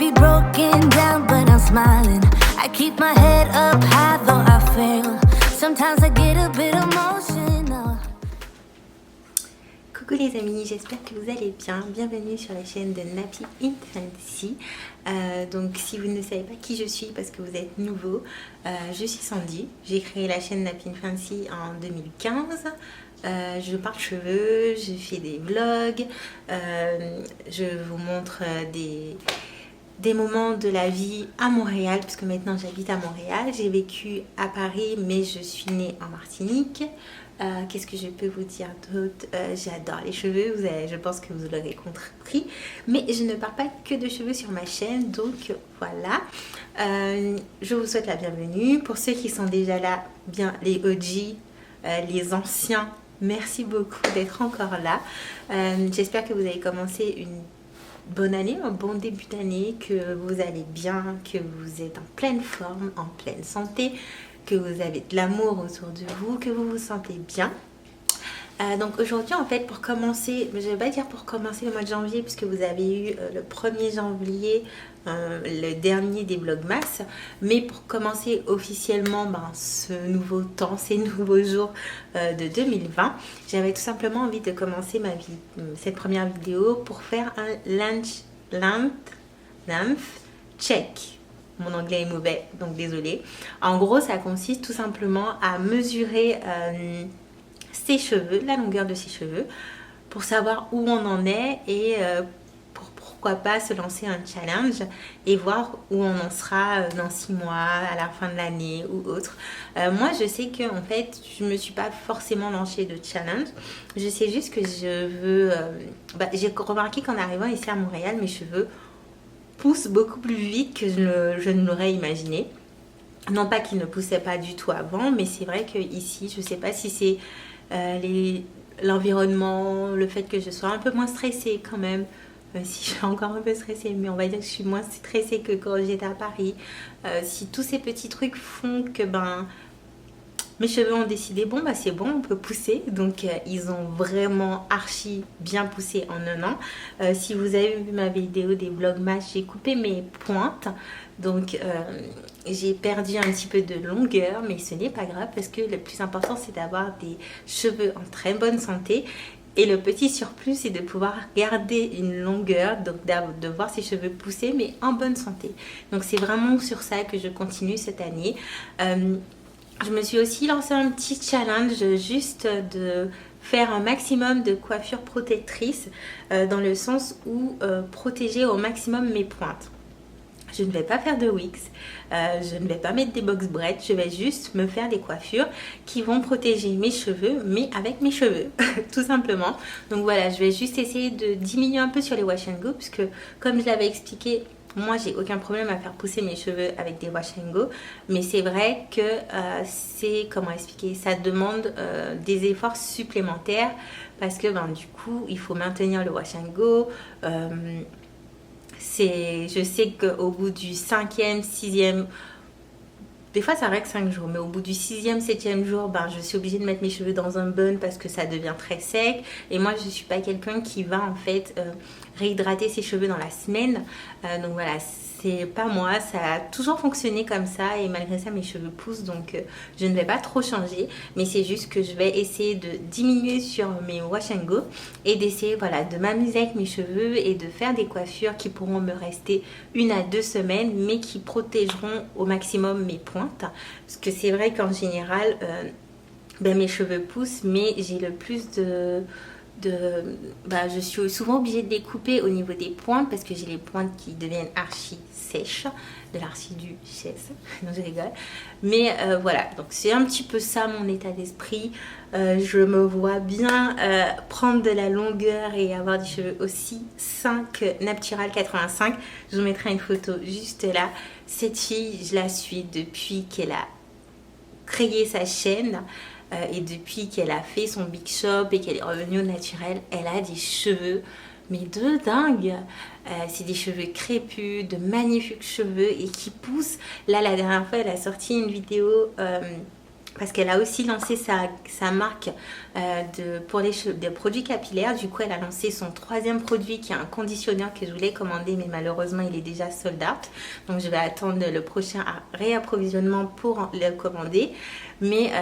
be broken down, but I'm smiling. I keep my head up high, though I fail. Sometimes I get a bit emotional. Coucou les amis, j'espère que vous allez bien. Bienvenue sur la chaîne de Nappy in Fancy. Donc si vous ne savez pas qui je suis parce que vous êtes nouveau, je suis Sandy. J'ai créé la chaîne Nappy in Fancy en 2015. Je parle cheveux, je fais des vlogs, je vous montre des moments de la vie à Montréal, puisque maintenant j'habite à Montréal. J'ai vécu à Paris, mais je suis née en Martinique. Qu'est-ce que je peux vous dire d'autre? J'adore les cheveux, je pense que vous l'aurez compris. Mais je ne parle pas que de cheveux sur ma chaîne, donc voilà. Je vous souhaite la bienvenue. Pour ceux qui sont déjà là, bien les OG, les anciens, merci beaucoup d'être encore là. J'espère que vous avez commencé une bonne année, un bon début d'année, que vous allez bien, que vous êtes en pleine forme, en pleine santé, que vous avez de l'amour autour de vous, que vous vous sentez bien. Donc aujourd'hui en fait, pour commencer, je ne vais pas dire pour commencer le mois de janvier puisque vous avez eu le 1er janvier le dernier des Vlogmas, mais pour commencer officiellement ce nouveau temps, ces nouveaux jours de 2020, j'avais tout simplement envie de commencer cette première vidéo pour faire un length check. Mon anglais est mauvais, donc désolé. En gros, ça consiste tout simplement à mesurer ses cheveux, la longueur de ses cheveux, pour savoir où on en est et pourquoi pas se lancer un challenge et voir où on en sera dans 6 mois, à la fin de l'année ou autre. Moi, je sais que en fait, je me suis pas forcément lancée de challenge. Je sais juste que je veux... j'ai remarqué qu'en arrivant ici à Montréal, mes cheveux poussent beaucoup plus vite que je ne l'aurais imaginé. Non pas qu'ils ne poussaient pas du tout avant, mais c'est vrai que ici, je sais pas si c'est l'environnement, le fait que je sois un peu moins stressée quand même, si je suis encore un peu stressée, mais on va dire que je suis moins stressée que quand j'étais à Paris. Si tous ces petits trucs font que mes cheveux ont décidé, c'est bon, on peut pousser. Donc ils ont vraiment archi bien poussé en un an. Si vous avez vu ma vidéo des vlogmas, j'ai coupé mes pointes. Donc j'ai perdu un petit peu de longueur, mais ce n'est pas grave parce que le plus important c'est d'avoir des cheveux en très bonne santé. Et le petit surplus c'est de pouvoir garder une longueur, donc de voir ses cheveux pousser mais en bonne santé. Donc c'est vraiment sur ça que je continue cette année. Je me suis aussi lancé un petit challenge juste de faire un maximum de coiffure protectrice dans le sens où protéger au maximum mes pointes. Je ne vais pas faire de wigs, je ne vais pas mettre des box braids, je vais juste me faire des coiffures qui vont protéger mes cheveux, mais avec mes cheveux, tout simplement. Donc voilà, je vais juste essayer de diminuer un peu sur les wash and go, puisque comme je l'avais expliqué, moi j'ai aucun problème à faire pousser mes cheveux avec des wash and go, mais c'est vrai que comment expliquer, ça demande des efforts supplémentaires, parce que du coup il faut maintenir le wash and go. Je sais qu'au bout du 5e, 6e, des fois ça reste 5 jours, mais au bout du 6e, 7e jour, je suis obligée de mettre mes cheveux dans un bun parce que ça devient très sec. Et moi je ne suis pas quelqu'un qui va en fait réhydrater ses cheveux dans la semaine. Donc voilà, c'est pas moi, ça a toujours fonctionné comme ça et malgré ça mes cheveux poussent, donc je ne vais pas trop changer, mais c'est juste que je vais essayer de diminuer sur mes wash and go et d'essayer de m'amuser avec mes cheveux et de faire des coiffures qui pourront me rester 1 à 2 semaines mais qui protégeront au maximum mes pointes, parce que c'est vrai qu'en général mes cheveux poussent, mais j'ai le plus je suis souvent obligée de les couper au niveau des pointes parce que j'ai les pointes qui deviennent archi sèches, de l'archiduchesse, non je rigole, mais voilà, donc c'est un petit peu ça mon état d'esprit. Je me vois bien prendre de la longueur et avoir des cheveux aussi sains que Naptural 85. Je vous mettrai une photo juste là. Cette fille, je la suis depuis qu'elle a créé sa chaîne. Et depuis qu'elle a fait son big shop et qu'elle est revenue au naturel, elle a des cheveux, mais de dingue. C'est des cheveux crépus, de magnifiques cheveux et qui poussent. Là, la dernière fois, elle a sorti une vidéo parce qu'elle a aussi lancé sa marque pour des produits capillaires. Du coup, elle a lancé son 3e produit qui est un conditionneur que je voulais commander, mais malheureusement, il est déjà sold out. Donc, je vais attendre le prochain réapprovisionnement pour le commander. Mais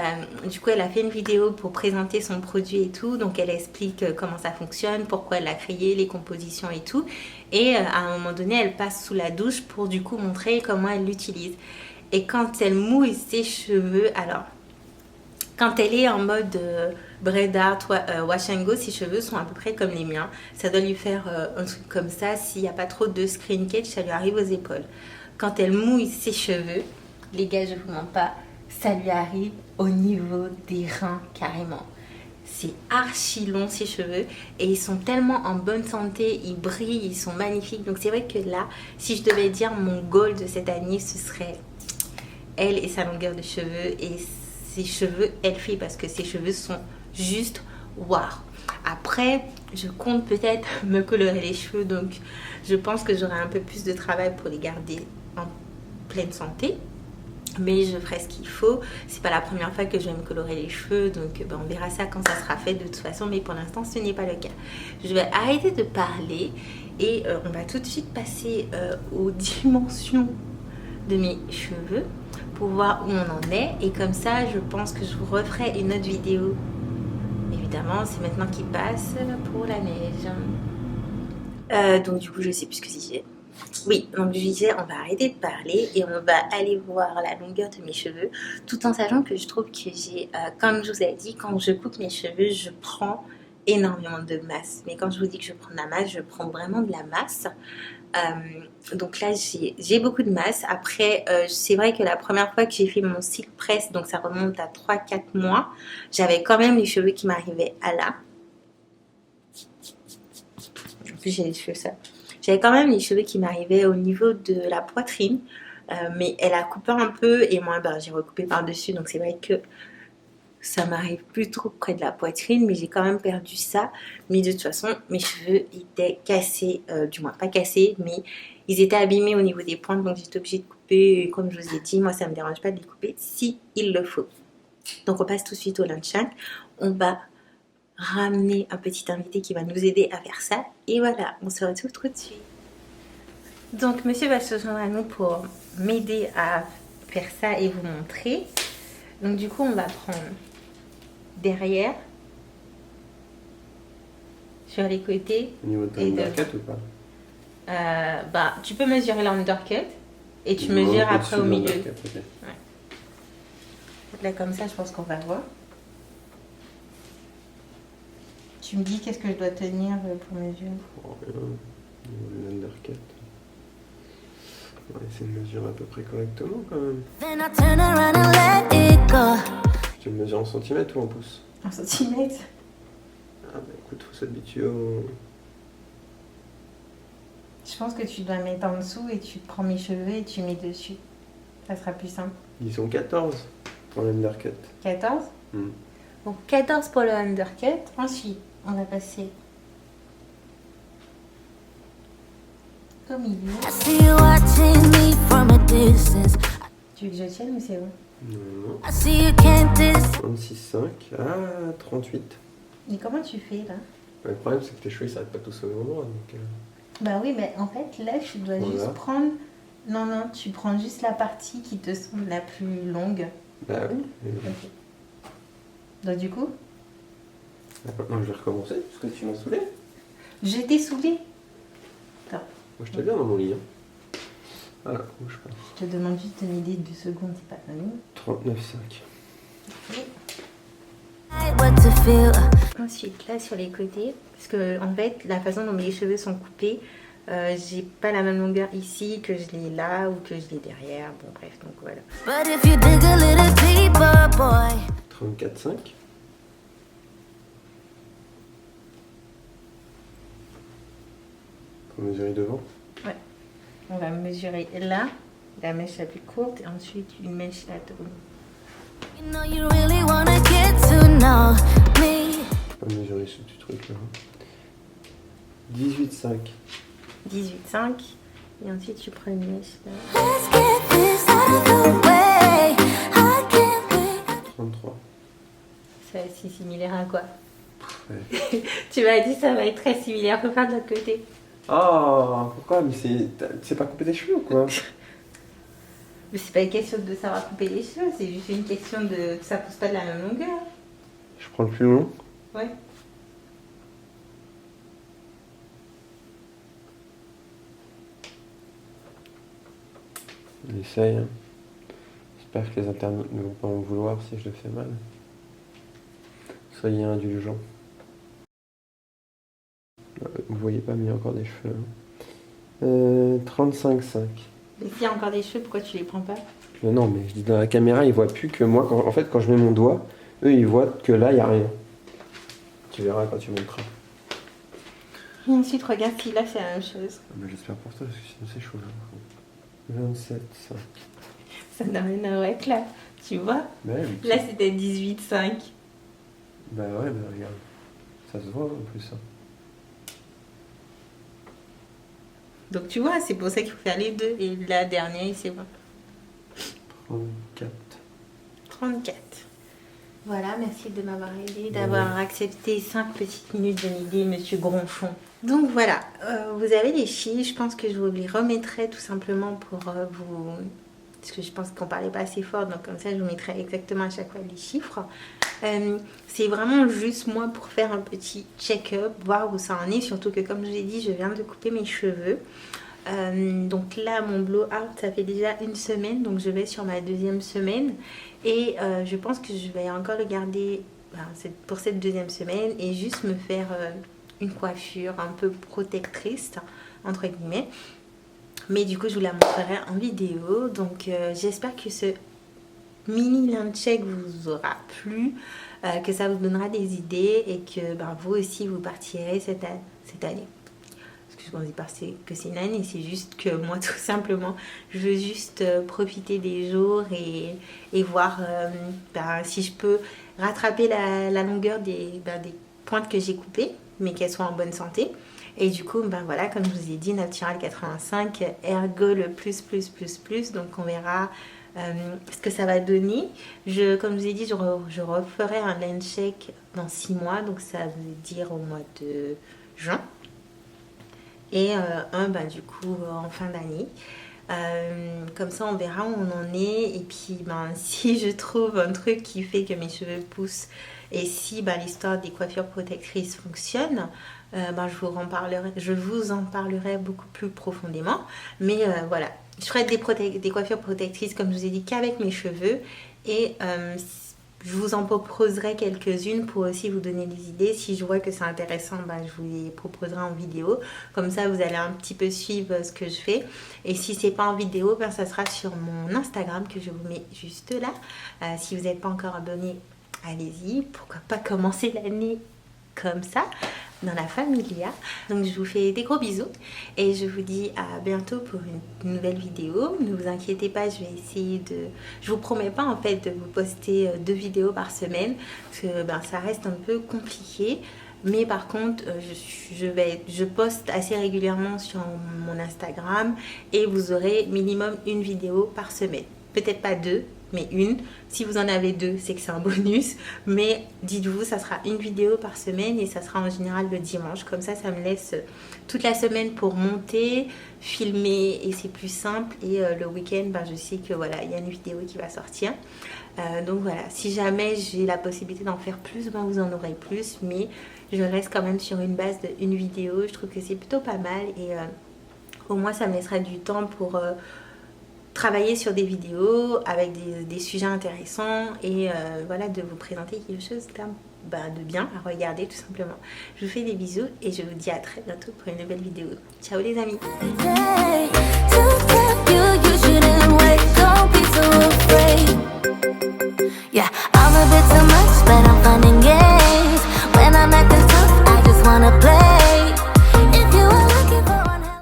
du coup, elle a fait une vidéo pour présenter son produit et tout. Donc, elle explique comment ça fonctionne, pourquoi elle l'a créé, les compositions et tout. Et à un moment donné, elle passe sous la douche pour du coup montrer comment elle l'utilise. Et quand elle mouille ses cheveux, alors... Quand elle est en mode braid art, wash and go, ses cheveux sont à peu près comme les miens. Ça doit lui faire un truc comme ça. S'il n'y a pas trop de shrinkage, ça lui arrive aux épaules. Quand elle mouille ses cheveux, les gars, je vous mens pas, ça lui arrive au niveau des reins carrément. C'est archi long ses cheveux et ils sont tellement en bonne santé, ils brillent, ils sont magnifiques. Donc c'est vrai que là, si je devais dire mon goal de cette année, ce serait elle et sa longueur de cheveux et ses cheveux elfés parce que ses cheveux sont juste waouh. Après, je compte peut-être me colorer les cheveux, donc je pense que j'aurai un peu plus de travail pour les garder en pleine santé. Mais je ferai ce qu'il faut. C'est pas la première fois que je vais me colorer les cheveux, donc on verra ça quand ça sera fait de toute façon. Mais pour l'instant, ce n'est pas le cas. Je vais arrêter de parler et on va tout de suite passer aux dimensions de mes cheveux pour voir où on en est. Et comme ça, je pense que je vous referai une autre vidéo. Évidemment, c'est maintenant qu'il passe pour la neige. Donc du coup, je sais plus ce que c'est. Oui, donc je disais, on va arrêter de parler et on va aller voir la longueur de mes cheveux, tout en sachant que je trouve que j'ai, comme je vous ai dit, quand je coupe mes cheveux, je prends énormément de masse. Mais quand je vous dis que je prends de la masse, je prends vraiment de la masse. Donc là, j'ai beaucoup de masse. Après, c'est vrai que la première fois que j'ai fait mon silk press, donc ça remonte à 3-4 mois, j'avais quand même les cheveux qui m'arrivaient à là. En plus, j'ai les cheveux ça. J'avais quand même les cheveux qui m'arrivaient au niveau de la poitrine, mais elle a coupé un peu et moi j'ai recoupé par-dessus, donc c'est vrai que ça m'arrive plus trop près de la poitrine, mais j'ai quand même perdu ça. Mais de toute façon, mes cheveux étaient cassés, du moins pas cassés, mais ils étaient abîmés au niveau des pointes, donc j'étais obligée de couper. Et comme je vous ai dit, moi ça me dérange pas de les couper si il le faut. Donc on passe tout de suite au lunch-hack. On va ramener un petit invité qui va nous aider à faire ça. Et voilà, on se retrouve tout de suite. Donc monsieur va se joindre à nous pour m'aider à faire ça et vous montrer. Donc du coup on va prendre derrière, sur les côtés. Au niveau de ton undercut ou pas? Tu peux mesurer l'undercut et tu mesures après au milieu. Okay. Ouais. Là comme ça je pense qu'on va voir. Tu me dis qu'est-ce que je dois tenir pour mesurer? L'undercut. On va essayer de mesurer à peu près correctement quand même. Tu me mesures en centimètres ou en pouces? En centimètres. Ah bah écoute, faut s'habituer au... Je pense que tu dois mettre en dessous et tu prends mes cheveux et tu mets dessus. Ça sera plus simple. Disons 14 pour l'undercut. 14 Donc 14 pour le undercut. Ensuite, on va passer au milieu. Tu veux que je tienne ou c'est bon? Non. 26,5 à 38. Et comment tu fais là? Le problème c'est que tes cheveux ils s'arrêtent pas tous au même endroit. Donc, Bah oui, mais en fait là tu dois voilà. juste prendre... Non, tu prends juste la partie qui te semble la plus longue. Bah oui. Ok. Donc du coup? Maintenant je vais recommencer parce que tu m'as saoulé. Je t'ai saoulé. Attends. Moi je te bien dans mon lit. Hein. Voilà, bouge pas. Je te demande juste une idée de 2 secondes, c'est pas donné. 39,5. Ensuite, là sur les côtés, parce que en fait, la façon dont mes cheveux sont coupés, j'ai pas la même longueur ici que je l'ai là ou que je l'ai derrière. Bon, bref, donc voilà. 34,5. Faut mesurer devant. Ouais. On va mesurer là, la mèche la plus courte, et ensuite une mèche là de haut. On va mesurer ce petit truc là. 18,5. 18,5. Et ensuite tu prends une mèche là. 32,5. C'est similaire à quoi? Ouais. Tu m'as dit ça va être très similaire, faut faire de l'autre côté. Oh, pourquoi? Mais c'est pas couper des cheveux ou quoi? Mais c'est pas une question de savoir couper les cheveux, c'est juste une question de que ça pousse pas de la même longueur. Je prends le plus long. Ouais. On essaye. Hein. J'espère que les internautes ne vont pas en vouloir si je le fais mal. Soyez indulgents. Vous voyez pas, mais il y a encore des cheveux. Hein. 35,5. Mais s'il y a encore des cheveux, pourquoi tu les prends pas? Non, mais je dis dans la caméra, ils voient plus que moi. En fait, quand je mets mon doigt, eux, ils voient que là, il n'y a rien. Tu verras quand tu monteras. Et ensuite, regarde si là, c'est la même chose. Ah, j'espère pour toi, parce que sinon c'est chaud là. 27,5. Ça n'a rien à voir avec là, tu vois? Bah, oui. Là, c'était 18,5. Bah ouais, bah regarde. Ça se voit en plus. Hein. Donc tu vois, c'est pour ça qu'il faut faire les deux. Et la dernière, c'est bon. 34. 34. Voilà, merci de m'avoir aidé, d'avoir accepté 5 petites minutes de m'aider, monsieur Gronchon. Donc voilà, vous avez les chiffres. Je pense que je vous les remettrai tout simplement pour vous... Parce que je pense qu'on parlait pas assez fort, donc comme ça je vous mettrai exactement à chaque fois les chiffres. C'est vraiment juste moi pour faire un petit check-up, voir où ça en est. Surtout que comme je l'ai dit, je viens de couper mes cheveux. Donc là mon blowout ça fait déjà une semaine, donc je vais sur ma 2e semaine et je pense que je vais encore le garder pour cette 2e semaine et juste me faire une coiffure un peu protectrice entre guillemets, mais du coup je vous la montrerai en vidéo. Donc j'espère que ce mini lunch check vous aura plu, que ça vous donnera des idées et que vous aussi vous partirez cette année. Je ne dis pas que c'est une année, c'est juste que moi tout simplement je veux juste profiter des jours et voir si je peux rattraper la longueur des pointes que j'ai coupées mais qu'elles soient en bonne santé. Et du coup voilà, comme je vous ai dit, Natural 85 ergo le plus. Donc on verra ce que ça va donner. Comme je vous ai dit, je referai un land check dans 6 mois, donc ça veut dire au mois de juin. Et du coup en fin d'année. Comme ça on verra où on en est. Et puis si je trouve un truc qui fait que mes cheveux poussent et si l'histoire des coiffures protectrices fonctionne, je vous en parlerai beaucoup plus profondément. Mais voilà, je ferai des coiffures protectrices comme je vous ai dit qu'avec mes cheveux. Et je vous en proposerai quelques-unes pour aussi vous donner des idées. Si je vois que c'est intéressant, je vous les proposerai en vidéo. Comme ça, vous allez un petit peu suivre ce que je fais. Et si c'est pas en vidéo, ça sera sur mon Instagram que je vous mets juste là. Si vous n'êtes pas encore abonné, allez-y. Pourquoi pas commencer l'année comme ça, dans la familia. Donc je vous fais des gros bisous et je vous dis à bientôt pour une nouvelle vidéo. Ne vous inquiétez pas, je vais essayer de... Je vous promets pas en fait de vous poster 2 vidéos par semaine parce que ça reste un peu compliqué. Mais par contre, je poste assez régulièrement sur mon Instagram et vous aurez minimum une vidéo par semaine. Peut-être pas 2, mais une. Si vous en avez 2, c'est que c'est un bonus. Mais dites-vous, ça sera une vidéo par semaine et ça sera en général le dimanche. Comme ça, ça me laisse toute la semaine pour monter, filmer et c'est plus simple. Et le week-end, je sais que voilà, il y a une vidéo qui va sortir. Donc voilà, si jamais j'ai la possibilité d'en faire plus, vous en aurez plus. Mais je reste quand même sur une base d'une vidéo. Je trouve que c'est plutôt pas mal et au moins ça me laissera du temps pour... travailler sur des vidéos avec des sujets intéressants et voilà, de vous présenter quelque chose de bien à regarder tout simplement. Je vous fais des bisous et je vous dis à très bientôt pour une nouvelle vidéo. Ciao les amis. Yeah.